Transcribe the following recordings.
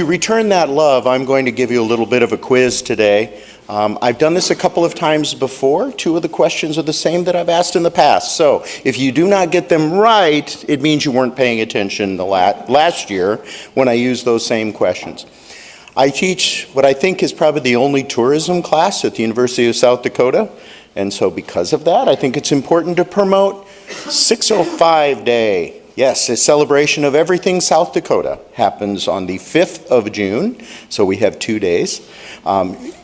To return that love, I'm going to give you a little bit of a quiz today. I've done this a couple of times before. Two of the questions are the same that I've asked in the past. So if you do not get them right, it means you weren't paying attention last year when I used those same questions. I teach what I think is probably the only tourism class at the University of South Dakota. And so because of that, I think it's important to promote 605 Day. Yes, a celebration of everything South Dakota happens on the 5th of June, so we have 2 days.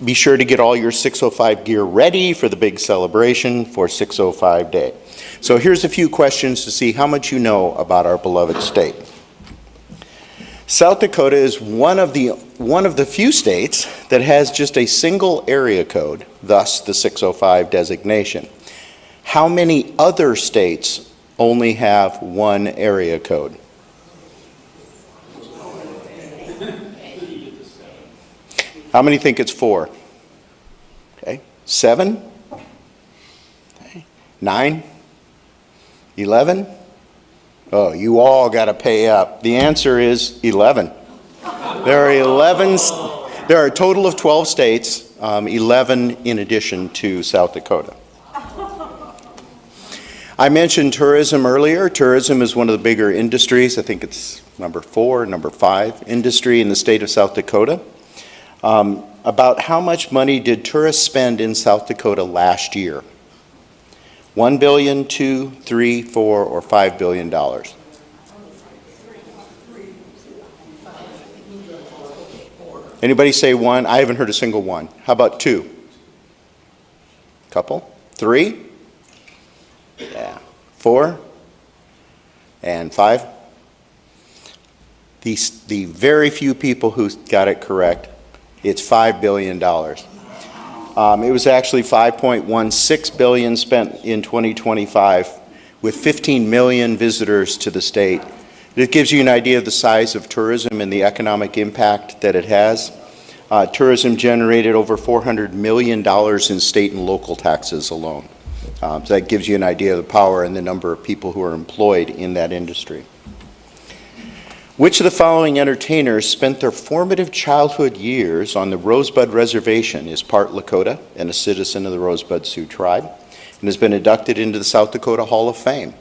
Be sure to get all your 605 gear ready for the big celebration for 605 Day. So here's a few questions to see how much you know about our beloved state. South Dakota is one of the few states that has just a single area code, thus the 605 designation. How many other states only have one area code? How many think it's 4? Okay. 7? Okay. 9? 11? Oh, you all got to pay up. The answer is 11. There are a total of 12 states, 11 in addition to South Dakota. I mentioned tourism earlier. Tourism is one of the bigger industries. I think it's number 4, number 5 industry in the state of South Dakota. About how much money did tourists spend in South Dakota last year? $1 billion, $2, $3, $4, or $5 billion? Anybody say 1? I haven't heard a single one. How about 2? Couple? 3? Yeah. 4? And 5? The very few people who got it correct, it's $5 billion. It was actually $5.16 billion spent in 2025 with 15 million visitors to the state. It gives you an idea of the size of tourism and the economic impact that it has. Tourism generated over $400 million in state and local taxes alone. So that gives you an idea of the power and the number of people who are employed in that industry. Which of the following entertainers spent their formative childhood years on the Rosebud Reservation, is part Lakota and a citizen of the Rosebud Sioux tribe, and has been inducted into the South Dakota Hall of Fame?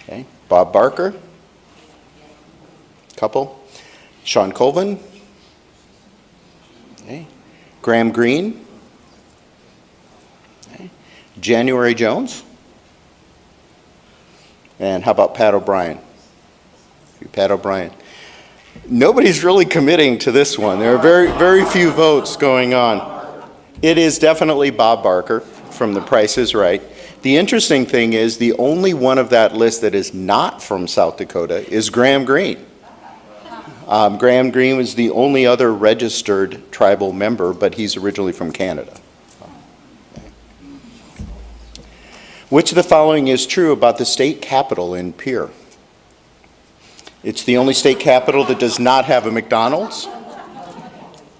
Okay. Bob Barker? Couple. Sean Colvin? Okay. Graham Greene? Okay. January Jones? And how about Pat O'Brien? Pat O'Brien. Nobody's really committing to this one. There are very few votes going on. It is definitely Bob Barker from The Price is Right. The interesting thing is the only one of that list that is not from South Dakota is Graham Greene. Graham Greene was the only other registered tribal member, but he's originally from Canada. Which of the following is true about the state capital in Pierre? It's the only state capital that does not have a McDonald's.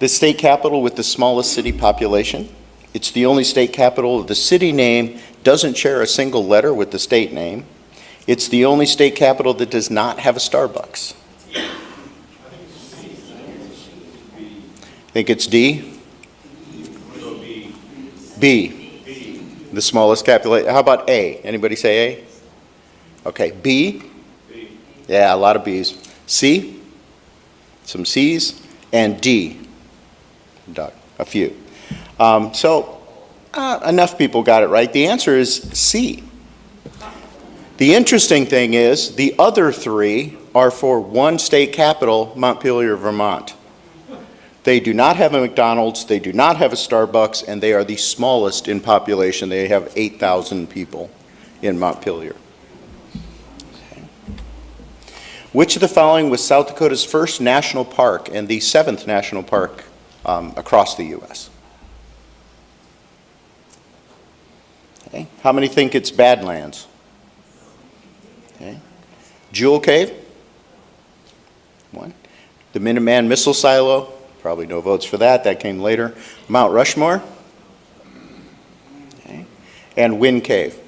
The state capital with the smallest city population. It's the only state capital the city name doesn't share a single letter with the state name. It's the only state capital that does not have a Starbucks. Think it's D? B. The smallest capital. How about A? Anybody say A? Okay. B? B. Yeah, a lot of B's. C? Some C's. And D? A few. Enough people got it right. The answer is C. The interesting thing is the other 3 are for one state capital, Montpelier, Vermont. They do not have a McDonald's, they do not have a Starbucks, and they are the smallest in population. They have 8,000 people in Montpelier. Okay. Which of the following was South Dakota's first national park and the 7th national park across the U.S.? Okay. How many think it's Badlands? Okay. Jewel Cave? 1. The Minuteman Missile Silo? Probably no votes for that. That came later. Mount Rushmore? Okay. And Wind Cave?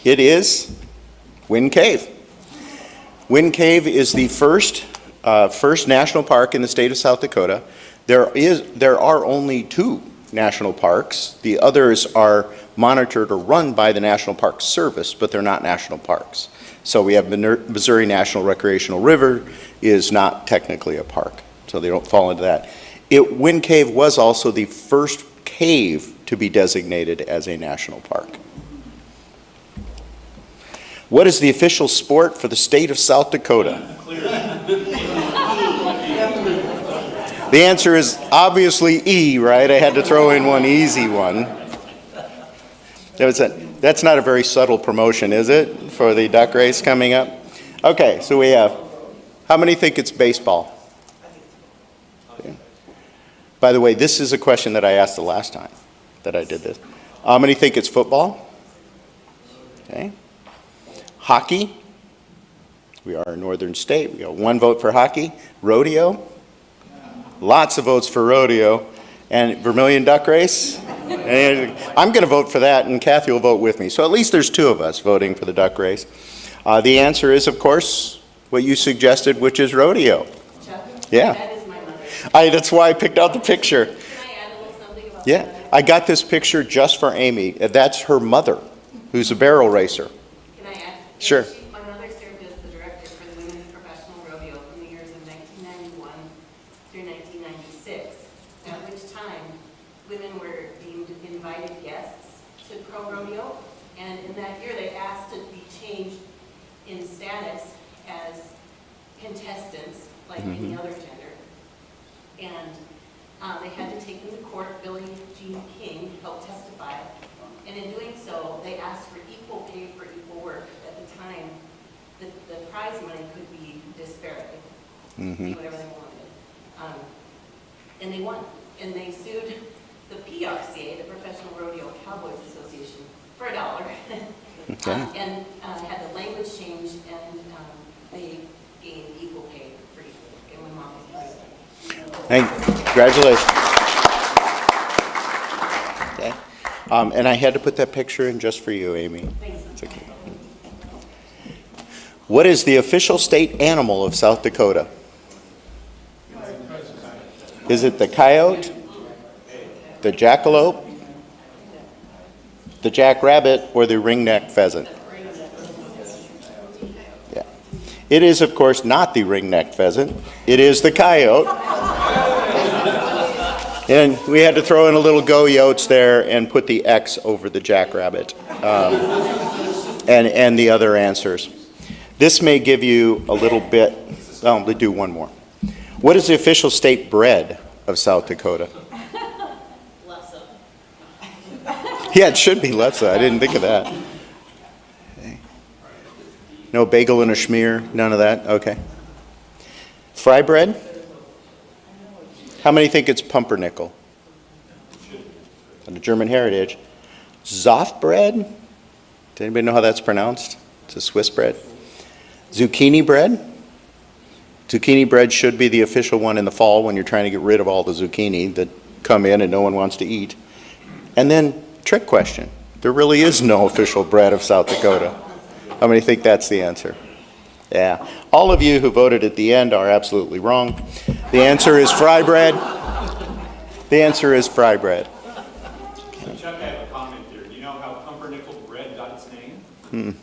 It is Wind Cave. Wind Cave is the first national park in the state of South Dakota. There are only 2 national parks. The others are monitored or run by the National Park Service, but they're not national parks. So we have Missouri National Recreational River is not technically a park, so they don't fall into that. Wind Cave was also the first cave to be designated as a national park. What is the official sport for the state of South Dakota? The answer is obviously E, right? I had to throw in one easy one. That's not a very subtle promotion, is it, for the duck race coming up? Okay, so we have, how many think it's baseball? Okay. By the way, this is a question that I asked the last time that I did this. How many think it's football? Okay. Hockey? We are a northern state. We got 1 vote for hockey. Rodeo? Lots of votes for rodeo. And Vermillion duck race? And I'm going to vote for that, and Kathy will vote with me. So at least there's 2 of us voting for the duck race. The answer is, of course, what you suggested, which is rodeo. Chuck? Yeah. That is my mother. That's why I picked out the picture. Can I add a little something about Yeah, that? I got this picture just for Amy. That's her mother, who's a barrel racer. Can I add? Sure. My mother served as the director for the Women's Professional Rodeo from the years of 1991 through 1996, at which time women were deemed invited guests to pro rodeo, and in that year they asked to be changed in status as contestants like any other gender, and they had to take them to court. Billie Jean King helped testify, and in doing so they asked for equal pay for equal work. At the time the prize money could be disparate, be whatever they wanted, and they won, and they sued the PRCA, the Professional Rodeo Cowboys Association, for $1. Okay. And had the language changed, and they gained equal pay for equal work, and my mom was president. Congratulations. Okay. And I had to put that picture in just for you, Amy. Thanks. It's okay. What is the official state animal of South Dakota? Is it the coyote, the jackalope, the jackrabbit, or the ringneck pheasant? Yeah. It is, of course, not the ringneck pheasant. It is the coyote. And we had to throw in a little go-yotes there and put the X over the jackrabbit and the other answers. This may give you a little bit. Oh, let's do one more. What is the official state bread of South Dakota? Lessa. Yeah, it should be lefse. I didn't think of that. Okay. No bagel and a schmear? None of that? Okay. Fry bread? How many think it's pumpernickel? And the German heritage. Zoff bread? Does anybody know how that's pronounced? It's a Swiss bread. Zucchini bread? Zucchini bread should be the official one in the fall when you're trying to get rid of all the zucchini that come in and no one wants to eat. And then, trick question. There really is no official bread of South Dakota. How many think that's the answer? Yeah. All of you who voted at the end are absolutely wrong. The answer is fry bread. The answer is fry bread. Chuck, I have a comment there. Do you know how pumpernickel bread got its name?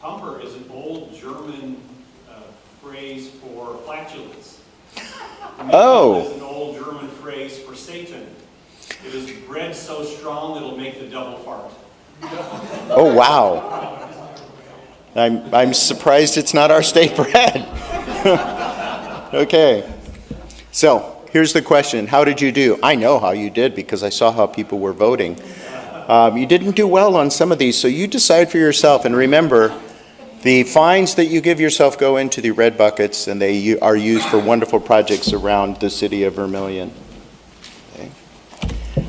Pumper is an old German phrase for flatulence. Oh. It's an old German phrase for Satan. It is bread so strong it'll make the devil fart. Oh, wow. I'm surprised it's not our state bread. Okay. So, here's the question. How did you do? I know how you did because I saw how people were voting. You didn't do well on some of these, so you decide for yourself. And remember, the fines that you give yourself go into the red buckets, and they are used for wonderful projects around the city of Vermillion. Okay.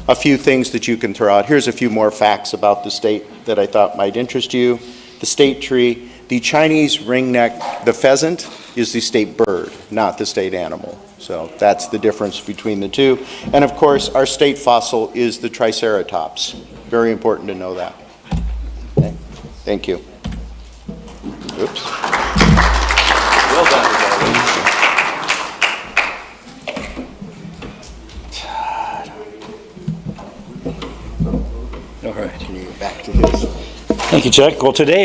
A few things that you can throw out. Here's a few more facts about the state that I thought might interest you. The state tree, the Chinese ringneck, the pheasant is the state bird, not the state animal. So that's the difference between the two. And of course, our state fossil is the Triceratops. Very important to know that. Okay. Thank you. Oops. All right. Back to his. Thank you, Chuck. Well, today